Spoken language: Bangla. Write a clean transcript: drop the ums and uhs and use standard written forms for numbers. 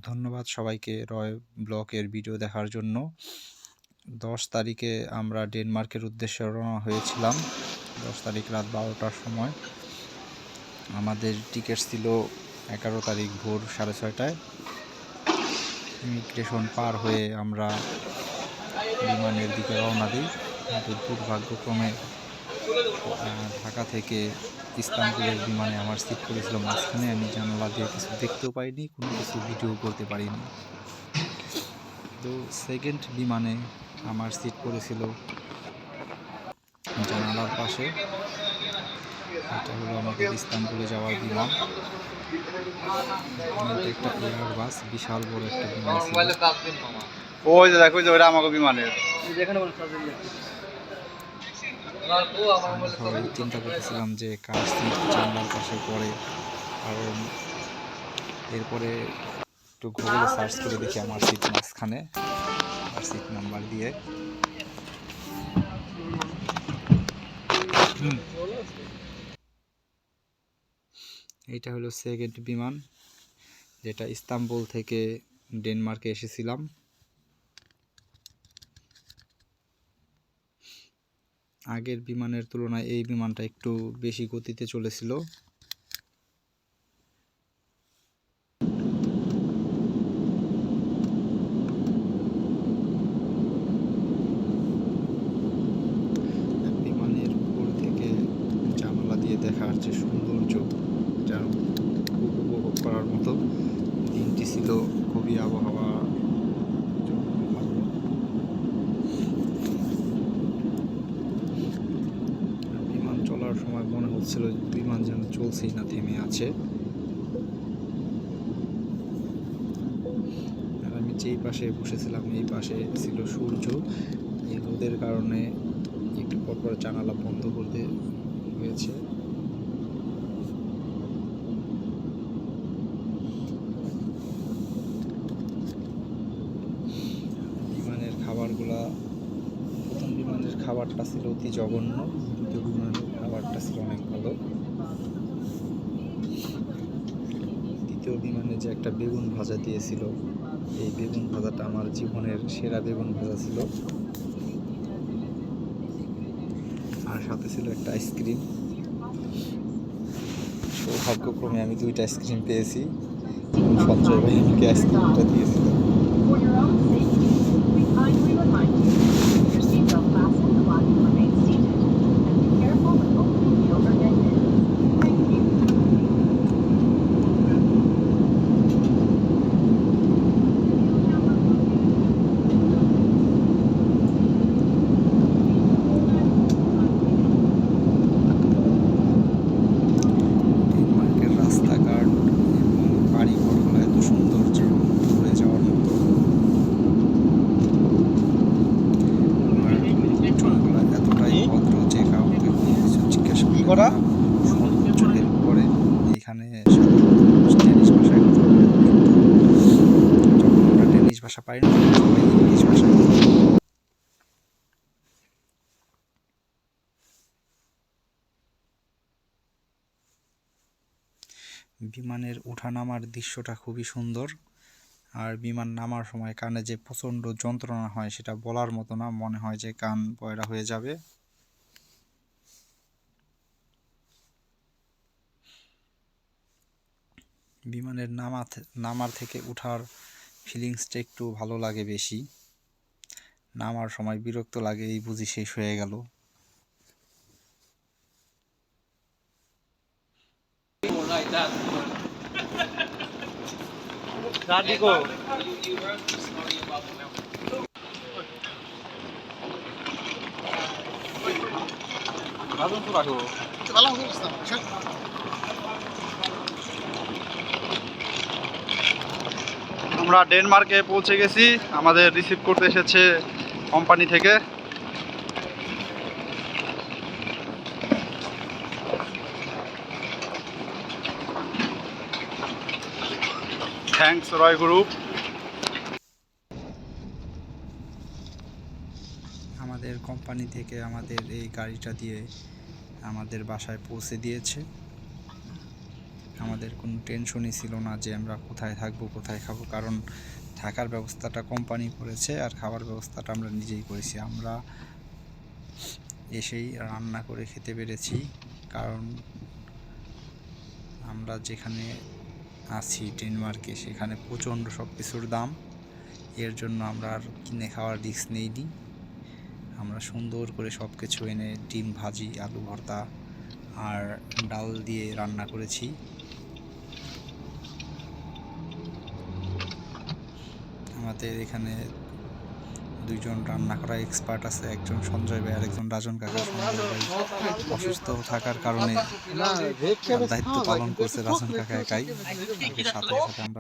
ধন্যবাদ সবাইকে রয় ব্লকের ভিডিও দেখার জন্য। 10 তারিখে আমরা ডেনমার্কের উদ্দেশ্যে রওনা হয়েছিলাম। 10 তারিখ রাত 12টার সময় আমাদের টিকিট ছিল 11 তারিখ ভোর 6:30টায়। ইমিগ্রেশন পার হয়ে আমরা বিমানের দিকে রওনা দিই, কিন্তু দুর্ভাগ্যক্রমে ঢাকা থেকে ইস্তাম্বুলের বিমানে আমার সিট পড়েছিল মাঝখানে। আমি জানালা দিয়ে কিছু দেখতেও পাইনি, কোনো কিছু ভিডিও করতে পারিনি। তো সেকেন্ড বিমানে আমার সিট পড়েছিল জানালার পাশে। এটা হলো আমাদের ইস্তাম্বুলে যাওয়ার বিমান। এটা একটা এয়ারবাস, বিশাল বড় একটা বিমান ছিল। ওই যে দেখো, ওইটা আমাকে বিমানের। সবাই চিন্তা করতেছিলাম যে কার সিট জানলার পাশে পড়ে, কারণ এরপরে একটু গুগলে সার্চ করে দেখি আমার সিট মাঝখানে, আমার সিট নাম্বার দিয়ে। এইটা হলো সেকেন্ড বিমান, যেটা ইস্তাম্বুল থেকে ডেনমার্কে এসেছিলাম। আগের বিমানের তুলনায় এই বিমানটা একটু বেশি গতিতে চলেছিল। বিমানের উপর থেকে জানালা দিয়ে দেখার যে সৌন্দর্য, যেন খুব উপভোগ করার মতো। দিনটি ছিল খুবই আবহাওয়া ভালো। বিমান চলার সময় মনে হচ্ছিল বিমান যেন চলছেই না, থেমে আছে। আর আমি যেই পাশে বসেছিলাম এই পাশে ছিল সূর্য। এই রোদের কারণে একটু পরপর জানালা বন্ধ করতে হয়েছে। বিমানের খাবারগুলা, প্রথম বিমানের খাবারটা ছিল অতি জঘন্য, দ্বিতীয় বিমানের খাবারটা ছিল অনেক ভালো। দ্বিতীয় বিমানে যে একটা বেগুন ভাজা দিয়েছিল, এই বেগুন ভাজাটা আমার জীবনের সেরা বেগুন ভাজা ছিল। আর সাথে ছিল একটা আইসক্রিম। সৌভাগ্যক্রমে আমি 2টা আইসক্রিম পেয়েছি। সঞ্জয় ভাই আমাকে আইসক্রিমটা দিয়েছিল। ডেনমার্কের রাস্তাঘাট এবং বাড়িঘরগুলো এত সুন্দর যে ঘুরে যাওয়ার মতো। আর লোকজনগুলো এতটাই ভদ্র যে কাউকে কোনো কিছু জিজ্ঞাসা করে তারা সর্বোচ্চ হেল্প করে। এইখানে সাধারণত ডেনিশ ভাষায় কথা বলে, কিন্তু যখন আমরা ডেনিশ ভাষা পারি না তখন সবাই ইংলিশ ভাষায় কথা বলে। বিমানের ওঠানামার দৃশ্যটা খুবই সুন্দর। আর বিমান নামার সময় কানে যে প্রচণ্ড যন্ত্রণা হয় সেটা বলার মতো না, মনে হয় যে কান পয়রা হয়ে যাবে। বিমানের নামার থেকে ওঠার ফিলিংসটা একটু ভালো লাগে বেশি। নামার সময় বিরক্ত লাগে, এই বুঝি শেষ হয়ে গেল। আমরা ডেনমার্কে পৌঁছে গেছি। আমাদের রিসিভ করতে এসেছে কোম্পানি থেকে। থ্যাঙ্কস রয় গ্রুপ। আমাদের কোম্পানি থেকে আমাদের এই গাড়িটা দিয়ে আমাদের বাসায় পৌঁছে দিয়েছে। আমাদের কোনো টেনশনই ছিল না যে আমরা কোথায় থাকবো কোথায় খাবো, কারণ থাকার ব্যবস্থাটা কোম্পানি করেছে আর খাবার ব্যবস্থাটা আমরা নিজেই করেছি। আমরা এসেই রান্না করে খেতে পেরেছি, কারণ আমরা যেখানে আছি ডেনমার্কে সেখানে প্রচণ্ড সব কিছুর দাম। এর জন্য আমরা আর কিনে খাওয়ার রিস্ক নেইনি। আমরা সুন্দর করে সব কিছু এনে ডিম ভাজি, আলু ভর্তা আর ডাল দিয়ে রান্না করেছি। আমাদের এখানে দুইজন রান্না করা এক্সপার্ট আছে, একজন সঞ্জয় ভাই আর একজন রাজন কাকা। সঞ্জয় ভাই অসুস্থ থাকার কারণে তার দায়িত্ব পালন করছে রাজন কাকা একাই। সাথে সাথে আমরা